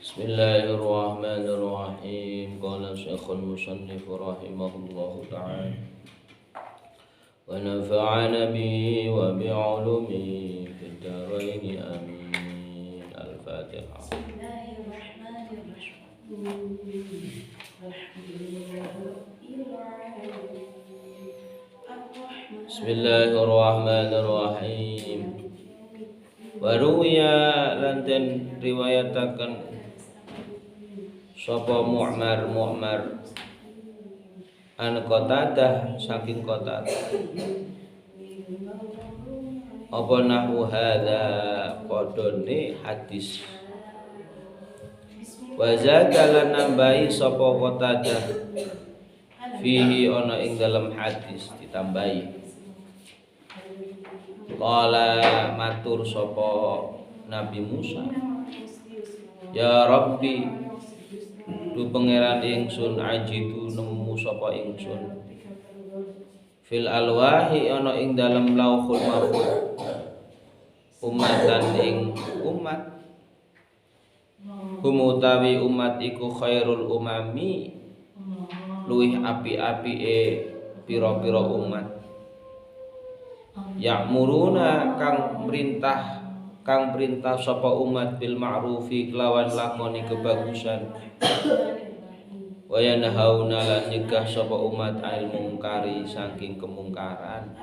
Bismillahirrahmanirrahim. Qala Syekhul Musannif rahimahullahu ta'ala wa nafa'ana bihi wa bi'ulumihi fid dharain amin. Al-Fatihah. Bismillahirrahmanirrahim. Wa ruwiya lan den riwayataken sapa Mu'mar an Qatadah saking Qatadah apa nahu hadza qadone hadis wa zadalan nambahi sapa Qatadah fihi ana ing dalam hadis ditambahi qala matur sapa Nabi Musa ya Rabbi du pangeran ingsun ajitu nemu sapa ingsun fil alwahi ana ing dalem lauhul mahfuz umatan ing umat humutawi umat iku khairul umami luwih api-apike pira-pira umat ya'muruna kang perintah sapa umat bil ma'rufi kelawan lakoni kebagusan wa yanhauna lan nyegah sapa umat anil mungkari saking kemungkaran.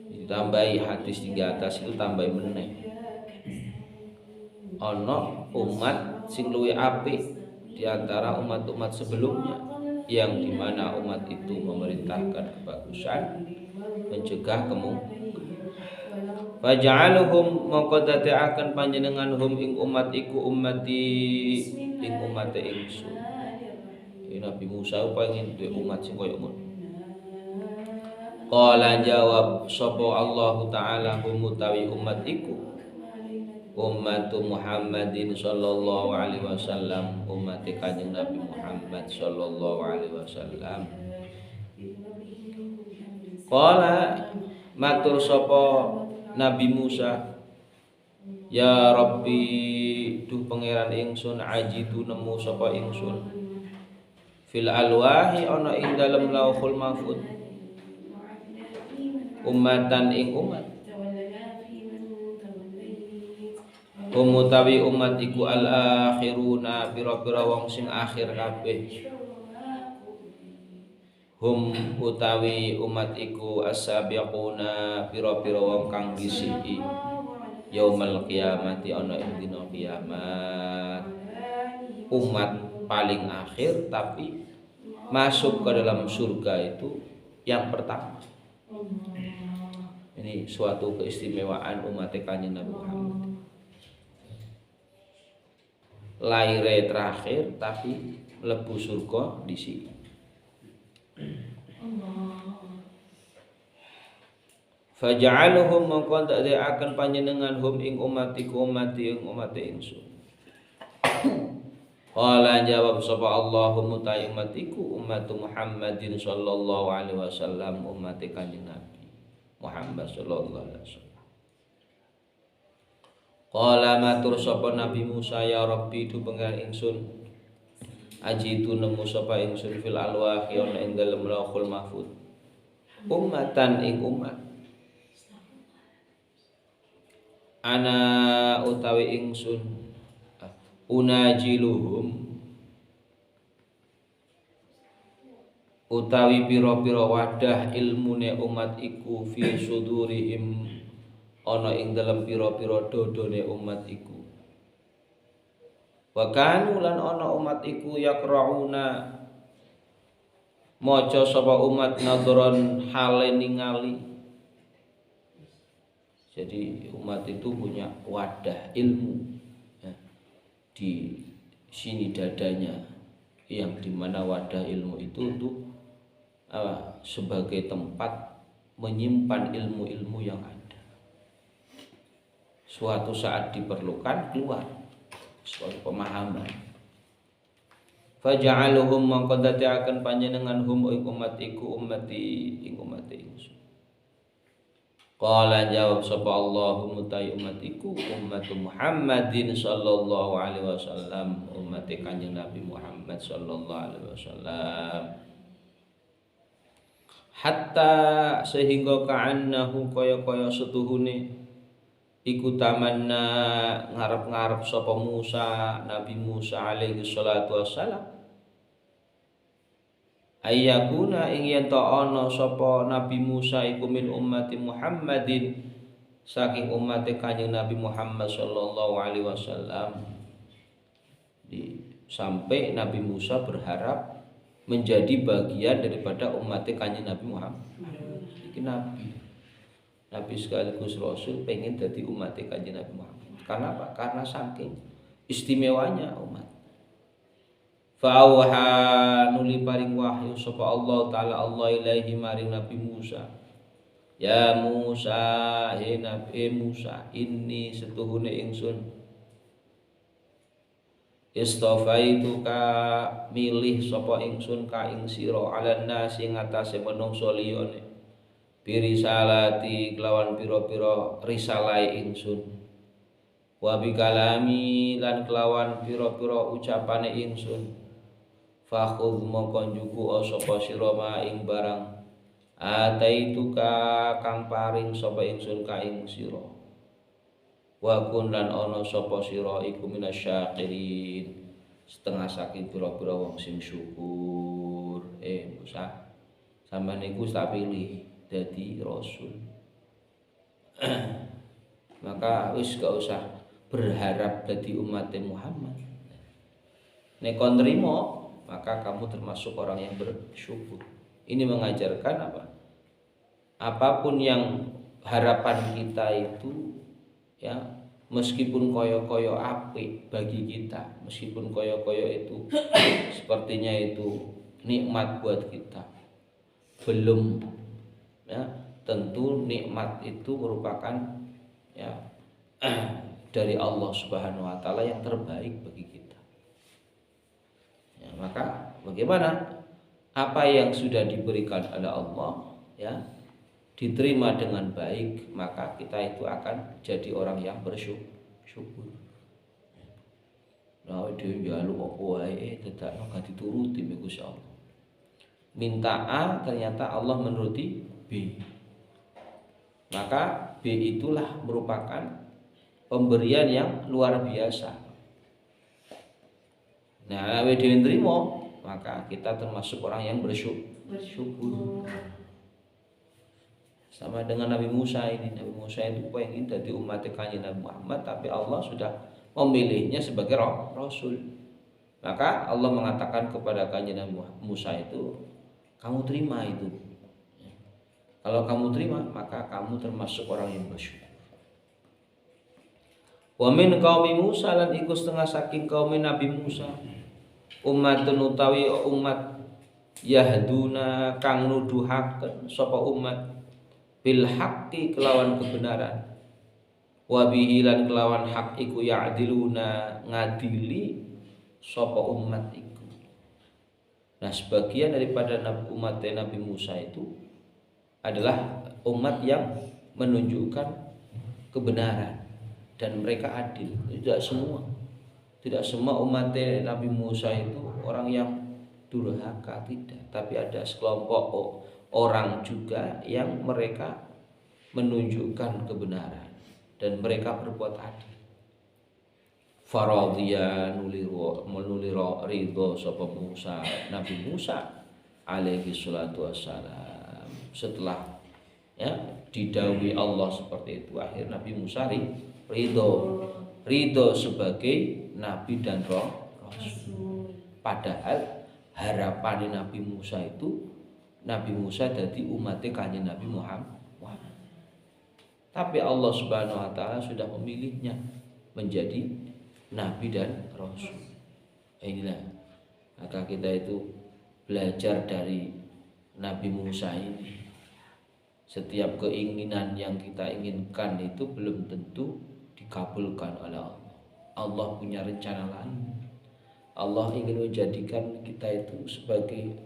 Ditambahi hadis di atas itu tambahi meneh ana umat sing luwih apik di antara umat-umat sebelumnya yang dimana umat itu memerintahkan kebagusan mencegah kemungkaran. Faja'aluhum mongko dadekaken panjenengan hum ing umat iku ummati ing umate ingsun. Nabi Musa pengen duwe umat sing koyo ngono. Qala jawab sapa Allah taala hum utawi umat iku ummatu Muhammadin sallallahu alaihi wasallam umat Kanjeng Nabi Muhammad sallallahu alaihi wasallam. Qala matur sapa Nabi Musa ya Rabbi duh pangeran ingsun ajitu nemu sapa ingsun fil alwahi ana ing dalem lauhul mahfuz ummatan ing umat umutawi umat iku al akhiruna pira-pira wong sing akhir kabeh hum utawi umat iku as-sabiquna pira-pira wong kang disihi yaumul qiyamati ana ing dina kiamat umat paling akhir tapi masuk ke dalam surga itu yang pertama. Ini suatu keistimewaan umat Kanjeng Nabi Muhammad. Laire terakhir tapi mlebu surga disihi. Faja'aluhum mongko dadekaken panjenengan hum ing umatiku umati ing umate ingsun. Qala jawab sapa Allahumma ta umatiku ummatu Muhammadin sallallahu alaihi wasallam ummate Kanjeng Nabi Muhammad sallallahu alaihi wasallam. Qala matur sapa Nabi Musa ya Rabbi tu pangeran ingsun ajitu nemu sapa ingsun fil alwahi ana ing dalem lauhul mahfuz ummatan ing umat ana utawi ingsun unajiluhum utawi pira-pira wadah ilmune umat iku fi sudurihim ana ing dalem pira-pira dodone umat iku wa kanu lan ana umat iku yaqrauna maca sapa umat nadron hale ningali. Jadi umat itu punya wadah ilmu ya, di sini dadanya yang dimana wadah ilmu itu untuk sebagai tempat menyimpan ilmu-ilmu yang ada. Suatu saat diperlukan keluar suatu pemahaman. Faja'aluhum mongko dadekaken panjenengan hum ing umat iku ummati ing umat ingsun. Qala jawab sapa Allahumma ta'i ummatiku ummatu Muhammadin sallallahu alaihi wasallam, umat Kanjeng Nabi Muhammad sallallahu alaihi wasallam. Hatta sehingga ka'annahu kaya-kaya setuhune iku tamanna ngarep-ngarep sapa Musa, Nabi Musa alaihi salatu wassalam, ayyakuna ing yen ta ana sapa Nabi Musa iku min ummati Muhammadin saking umat Kanjeng Nabi Muhammad sallallahu alaihi wasallam. Sampai Nabi Musa berharap menjadi bagian daripada umat Kanjeng Nabi Muhammad. Iki Nabi sekaligus Rasul pengen jadi umat Kanjeng Nabi Muhammad. Karena apa? Karena saking istimewanya umat. Fa'auha nuli paring wahyu sapa Allah taala Allah ilaihi maring Nabi Musa. Ya Musa, he Nabi Musa, ini setuhune ingsun istafaituka milih sapa ingsun ka ing sira ala nasi ngatasé menungso liyane birisalati kelawan pira-pira risalahe ingsun wa bikalami lan kelawan pira-pira ucapane ingsun fakhudh mongko njuku sapa sira ma ing barang ataituka kang paring sapa ingsun ka ing sira wa kun lan ana sapa sira iku minasyakirin setengah saking pira-pira wong sing syukur. Musa sampeyan niku tak pilih dadi rasul. Maka wis gak usah berharap dadi umat Muhammad. Nek kon nrimo maka kamu termasuk orang yang bersyukur. Ini mengajarkan apa? Apapun yang harapan kita itu ya, meskipun koyo-koyo apik bagi kita, meskipun koyo-koyo itu sepertinya itu nikmat buat kita, belum ya, tentu nikmat itu merupakan ya dari Allah Subhanahu wa taala yang terbaik bagi kita. Ya, maka bagaimana apa yang sudah diberikan oleh Allah ya diterima dengan baik, maka kita itu akan jadi orang yang bersyukur. Nah, dia njaluk apa wae dadakno gak dituruti Gusti Allah. Minta A ternyata Allah menuruti B. Maka B itulah merupakan pemberian yang luar biasa. Nah, awake dhewe nrimo, maka kita termasuk orang yang bersyukur. Sama dengan Nabi Musa ini. Nabi Musa itu pengen jadi umat Kanjeng Nabi Muhammad, tapi Allah sudah memilihnya sebagai rasul. Maka Allah mengatakan kepada Kanjeng Nabi Musa itu, kamu terima itu. Kalau kamu terima, maka kamu termasuk orang yang bersyukur. Wa min qaumi Musa lan iku setengah saking kaum Nabi Musa. Umatun utawi umat yahduna kang nuduhaken sapa umat bil haqqi kelawan kebenaran wa bihi lan kelawan hak iku ya'diluna ngadili sapa umat iku. Nah, sebagian daripada umat Nabi Musa itu adalah umat yang menunjukkan kebenaran dan mereka adil. Tidak semua umat Nabi Musa itu orang yang durhaka, tidak, tapi ada sekelompok orang juga yang mereka menunjukkan kebenaran dan mereka berbuat adil. Faradhiya nulira ridho sapa Musa, Nabi Musa alaihi salatu wassalam. Setelah ya didhawuhi Allah seperti itu, akhir Nabi Musa ridho sebagai nabi dan rasul. Padahal harapan Nabi Musa itu Nabi Musa jadi umatnya Kanjeng Nabi Muhammad. Tapi Allah Subhanahu wa taala sudah memilihnya menjadi nabi dan rasul. Inilah maka kita itu belajar dari Nabi Musa ini. Setiap keinginan yang kita inginkan itu belum tentu dikabulkan oleh Allah. Allah punya rencana lain. Allah ingin menjadikan kita itu sebagai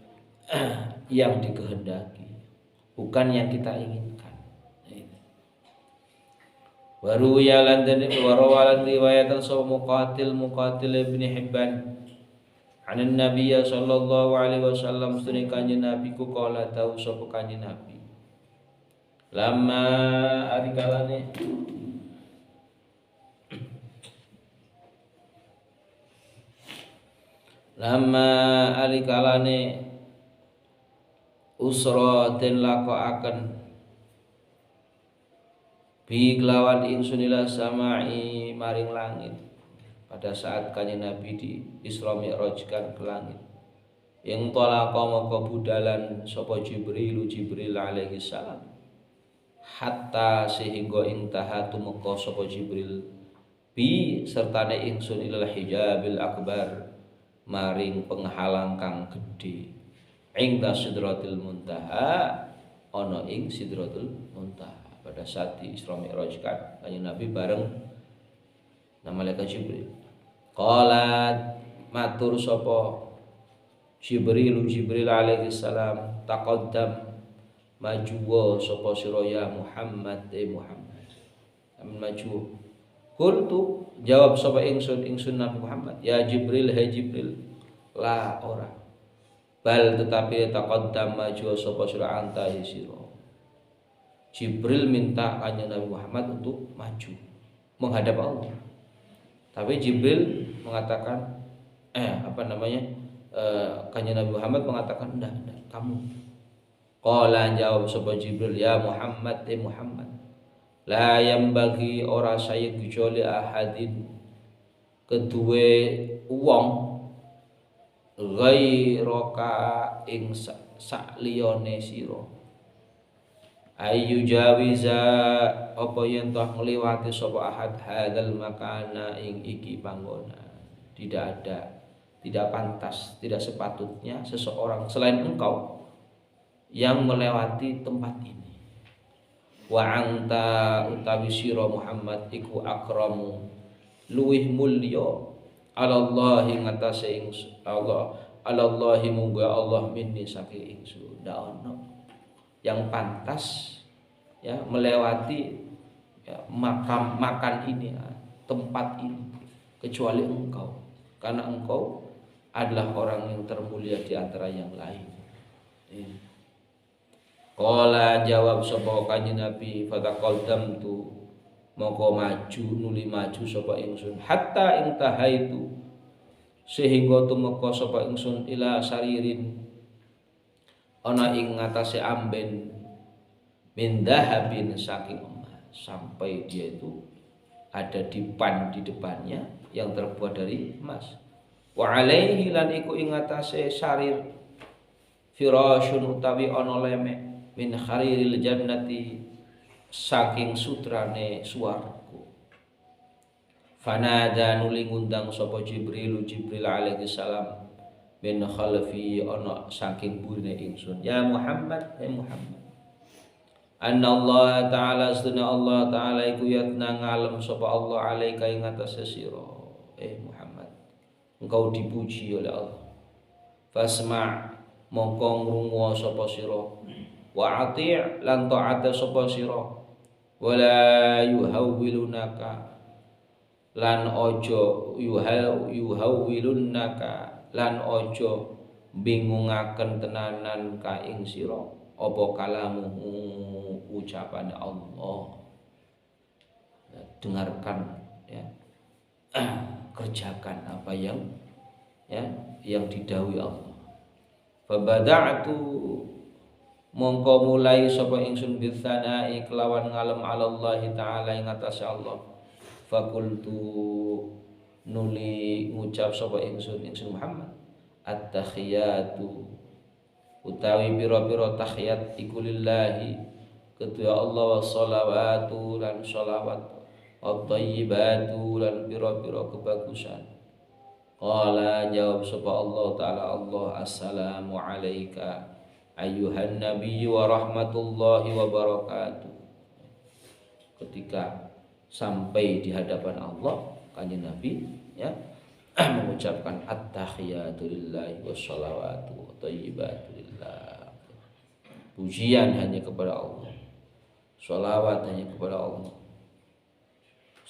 yang dikehendaki, bukan yang kita inginkan. Waru ya lan warawalan riwayatan sapa Muqatil ibn Hibban anan Nabi sallallahu alaihi wasallam sunni kanjeng Nabi ku kala tau sapa kanjeng Nabi lama arikalane usra den lakokaken bi kelawan ingsun ila samai maring langit pada saat kanjeng Nabi di Isra Mi'rajkan ke langit yang talaqa maka budalan sapa Jibril alaihi salam hatta sehingga intaha tumeka sapa Jibril bi sertane ingsun ilal hijabil akbar maring penghalang kang gedhe ingda sidratil muntaha ana ing sidratul muntaha pada saat di Isra Mi'raj kan kanjeng Nabi bareng malaikat Jibril. Qalat matur sapa Jibril alaihi salam taqaddam maju sapa sira ya Muhammad Muhammad. Amin maju. Qultu jawab sapa ingsun Nabi Muhammad ya Jibril hai Jibril la ora bal tetapi taqaddam maju sapa sira anta sira. Jibril minta kanjeng Nabi Muhammad untuk maju menghadap Allah. Tapi Jibril mengatakan kanjeng Nabi Muhammad mengatakan enggak kamu. Qala jawab sapa Jibril ya Muhammad Muhammad. La yambagi ora saya kecuali ahadin kedue wong ghairaka ing sakliyane sira. Ayu jawiza apa yen toh ngliwati sapa ahad hadzal makana ing iki panggonan. Tidak pantas, tidak sepatutnya seseorang selain engkau yang melewati tempat ini. Wa anta utawi sira Muhammad iku akramu luwih mulya alallahi ngatasé Allah alallahi mungga Allah minni saking ingsun ndak ono yang pantas ya melewati ya, makan ini tempat ini kecuali engkau karena engkau adalah orang yang termulia di antara yang lain. Qala jawab sapa kanjeng Nabi fataqaddamtu moko nuli maju sapa ingsun hatta intahaitu sehingga tumeka sapa ingsun ila saririn ana ing ngatasé amben min dahabin saking emas sampai dia itu ada dipan di depannya yang terbuat dari emas wa alaihi lan iku ing ngatasé sarir firasyun utawi ana lemek min khariril jannati saking sutrane swarga fanada nuli ngundang sapa Jibril alaihi salam bin khalfi ana saking burine ingsun ya Muhammad Muhammad anna Allah taala sunna Allah taala iku yatna ngalem sapa Allah alaika ing atase sira Muhammad engkau dipuji oleh Allah fasma mongko ngrungu sapa sira wa ati' lan ta'at sapa sira wala yuhawwilunaka lan ojo yuhawwilunaka lan ojo bingungaken tenanan ka ing sira apa kalamu ucapan Allah. Dengarkan ya kerjakan apa yang didhawuhi Allah. Fabada'tu mongko mulai sapa ingsun bisana'i kelawan ngalem Allah taala ing atase Allah. Fakultu nuli ngucap sapa ingsun Muhammad at-tahiyatu utawi pira-pira tahiyat iku lillahi kedua Allah wa sholawatu lan sholawat wa thayyibatu lan pira-pira kebagusan. Qala jawab sapa Allah taala Allah assalamu alayka ayyuhan nabiyyu wa rahmatullahi wa barakatuh. Ketika sampai di hadapan Allah kanjeng Nabi ya mengucapkan at-tahiyatu lillahi wassalawatu wa thayyibatu lillah. Pujian hanya kepada Allah, sholawat hanya kepada Allah,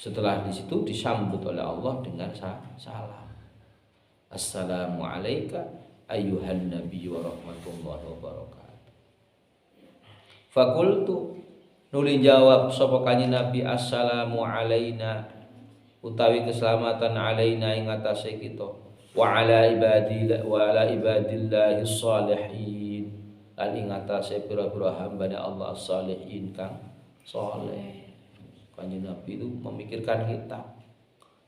Setelah di situ disambut oleh Allah dengan salam. Assalamu alayka ayyuhan nabiyyu wa rahmatullahi wa barakatuh. Fakultu nuli jawab sapa kanjeng Nabi, assalamu alaina utawi keselamatan alaina ing atase kita, wa ala ibadillahi sholihin lan ing atase pira-pira hambane Allah sholihin kang saleh. Kanjeng Nabi itu memikirkan kita,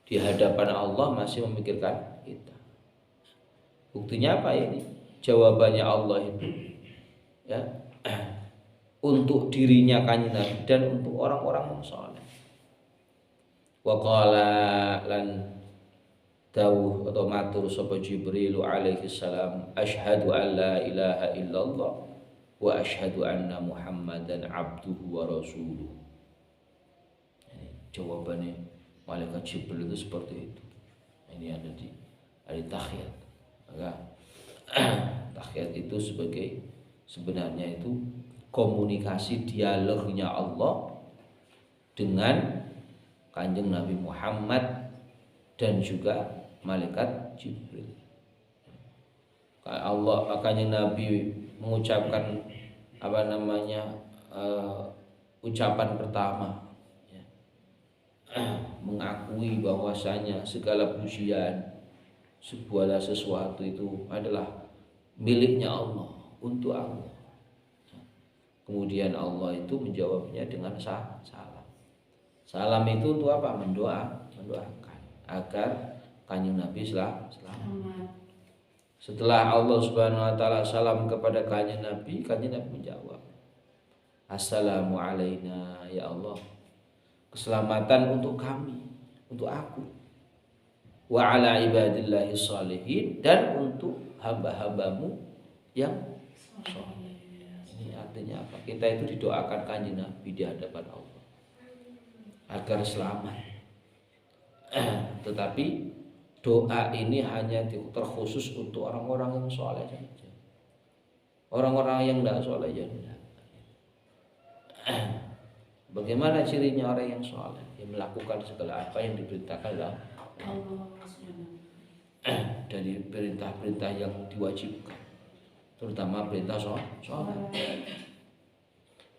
di hadapan Allah masih memikirkan kita. Buktinya apa ini? Jawabannya Allah itu ya untuk dirinya kanjeng Nabi dan untuk orang-orang yang saleh. Wa qala lan dawuh atau matur sapa Jibril alaihi salam, asyhadu an la ilaha illallah wa asyhadu anna Muhammadan abduhu wa rasuluh. Jawabannya malaikat Jibril itu seperti itu. Ini ada di tahiyat. Maka tahiyat itu sebenarnya itu komunikasi dialognya Allah dengan Kanjeng Nabi Muhammad dan juga malaikat Jibril. Allah Kanjeng Nabi mengucapkan ucapan pertama, mengakui bahwasanya segala pujian segala sesuatu itu adalah miliknya Allah, untuk Allah. Kemudian Allah itu menjawabnya dengan salam. Salam itu untuk apa? Mendoakan agar Kanjeng Nabi selamat. Setelah Allah Subhanahu wa taala salam kepada Kanjeng Nabi menjawab, assalamu alaina ya Allah. Keselamatan untuk kami, untuk aku. Wa ala ibadillahi sholihin, dan untuk hamba-hambamu yang saleh. Ini artinya apa? Kita itu didoakan Kanjeng Nabi di hadapan Allah agar selamat. Tetapi doa ini hanya terkhusus untuk orang-orang yang saleh saja. Orang-orang yang tidak saleh jangan. Bagaimana cirinya orang yang saleh? Yang melakukan segala apa yang diperintahkan oleh Allah. Dari perintah-perintah yang diwajibkan, terutama perintah sholat.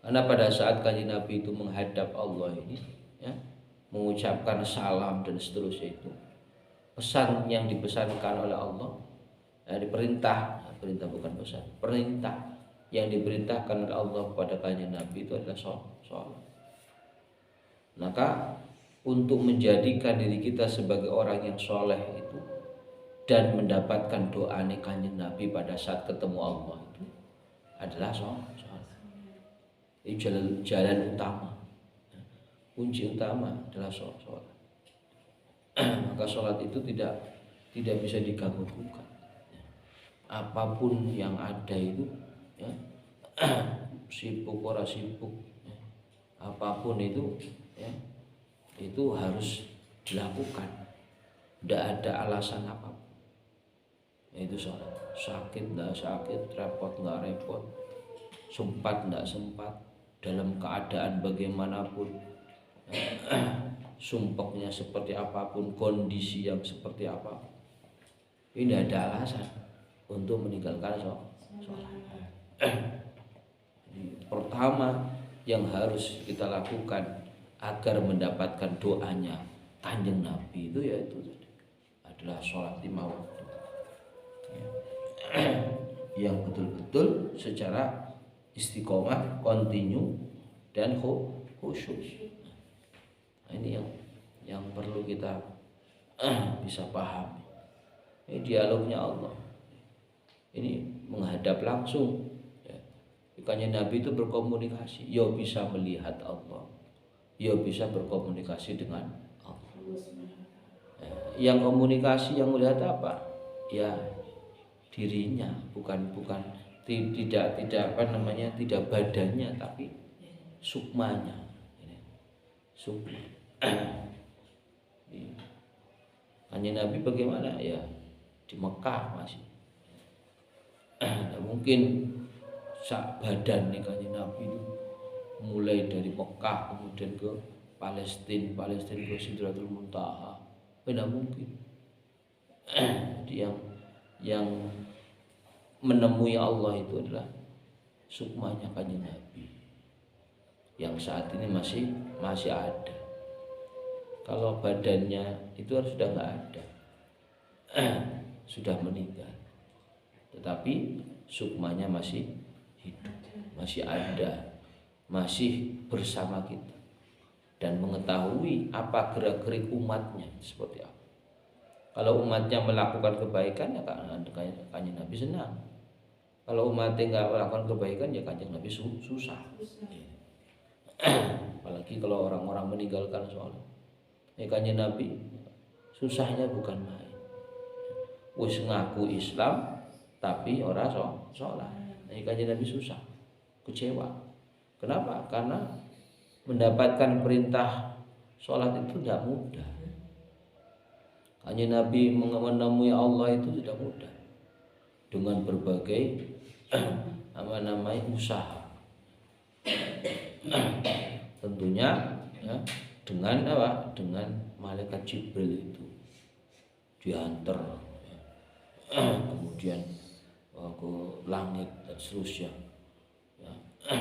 Karena pada saat Kanjeng Nabi itu menghadap Allah ini, ya, mengucapkan salam dan seterusnya itu, pesan yang dipesankan oleh Allah, perintah bukan pesan, perintah yang diperintahkan oleh Allah kepada Kanjeng Nabi itu adalah sholat. Maka untuk menjadikan diri kita sebagai orang yang soleh itu dan mendapatkan doa Kanjeng Nabi pada saat ketemu Allah itu adalah sholat. Ini jalan utama, kunci utama adalah sholat. Maka sholat itu tidak bisa diganggu gugat. Apapun yang ada itu, ya, sibuk ora sibuk, ya, apapun itu, ya, itu harus dilakukan. Tidak ada alasan apapun. Itu sholat. Sakit tidak sakit, repot tidak repot, sempat tidak sempat, dalam keadaan bagaimanapun, sumpeknya seperti apapun, kondisi yang seperti apapun, ini tidak ada alasan untuk meninggalkan sholat. Pertama yang harus kita lakukan agar mendapatkan doanya Kanjeng Nabi itu yaitu adalah sholat 5 waktu yang betul-betul secara istiqomah, kontinu dan khusyuk. Ini yang perlu kita bisa pahami. Ini dialognya Allah. Ini menghadap langsung. Kanjeng Nabi itu berkomunikasi. Ya bisa melihat Allah, ya bisa berkomunikasi dengan Allah. Yang komunikasi, yang melihat apa? Ya dirinya, bukan tidak tidak badannya, tapi sukmanya. Sukma. Kanjeng Nabi bagaimana? Ya di Mekah masih. Tidak mungkin sak badan nih Kanjeng Nabi itu mulai dari Mekah kemudian ke Palestina ke Sidratul Muntaha, tidak mungkin. Jadi yang menemui Allah itu adalah sukmanya kanjeng Nabi yang saat ini masih ada. Kalau badannya itu sudah nggak ada, sudah meninggal, tetapi sukmanya masih hidup, masih ada, masih bersama kita dan mengetahui apa gerak-gerik umatnya seperti apa. Kalau umatnya melakukan kebaikan, ya kanjeng Nabi senang. Kalau umatnya nggak melakukan kebaikan, ya kanjeng Nabi susah. Apalagi kalau orang-orang meninggalkan sholat, ya kanjeng Nabi susahnya bukan main. Wis ngaku Islam tapi orang sholat, ya kanjeng Nabi susah, kecewa. Kenapa? Karena mendapatkan perintah sholat itu tidak mudah. Kanjeng Nabi menemui Allah itu tidak mudah, dengan berbagai usaha. Tentunya ya, dengan malaikat Jibril itu diantar kemudian ke langit dan seterusnya ya,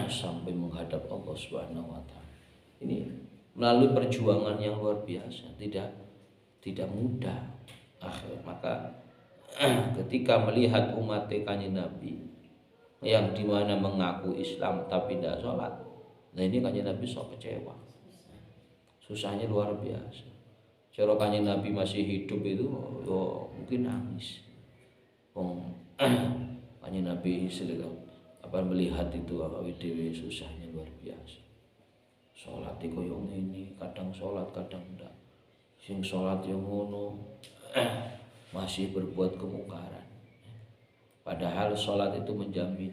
sampai menghadap Allah Subhanahu wa taala. Ini melalui perjuangan yang luar biasa, tidak mudah. Maka ketika melihat umat kanjeng Nabi yang dimana mengaku Islam tapi tidak sholat, nah ini kanjeng Nabi sok kecewa, susahnya luar biasa. Kalau kanjeng Nabi masih hidup itu mungkin nangis. Kanjeng Nabi melihat itu dewe susahnya luar biasa. Sholat itu yang ini, kadang sholat kadang enggak. Sing sholat yang ngono masih berbuat kemungkaran. Padahal sholat itu menjamin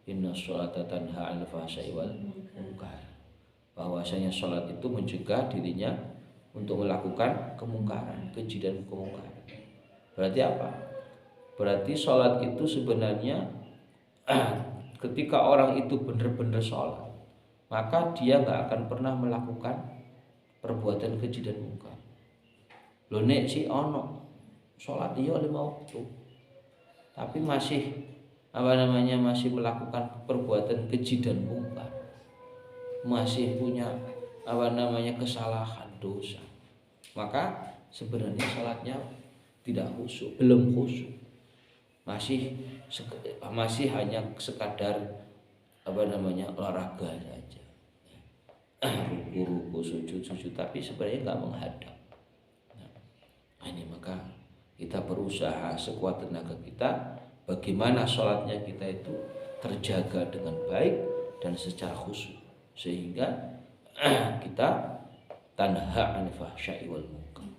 inna sholata tanha 'anil fahsya'i wal munkar. Bahwasanya sholat itu mencegah dirinya untuk melakukan kemungkaran, keji dan kemungkaran. Berarti apa? Berarti sholat itu sebenarnya ketika orang itu benar-benar sholat, maka dia nggak akan pernah melakukan perbuatan keji dan mungkar. Lho nek si ono sholat dia 5 waktu, tapi masih masih melakukan perbuatan keji dan mungkar, masih punya kesalahan dosa, maka sebenarnya sholatnya tidak khusyuk, belum khusyuk, masih hanya sekadar olahraga saja, ruku sujud, tapi sebenarnya nggak menghadap. Ini maka kita berusaha sekuat tenaga kita bagaimana sholatnya kita itu terjaga dengan baik dan secara khusyuk, sehingga kita tanha 'anil fahsya'i wal munkar,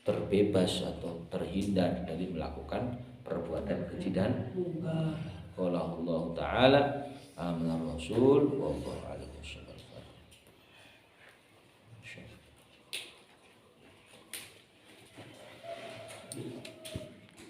terbebas atau terhindar dari melakukan perbuatan keji dan mungkar. Qala Allah Ta'ala amana Rasul wallahu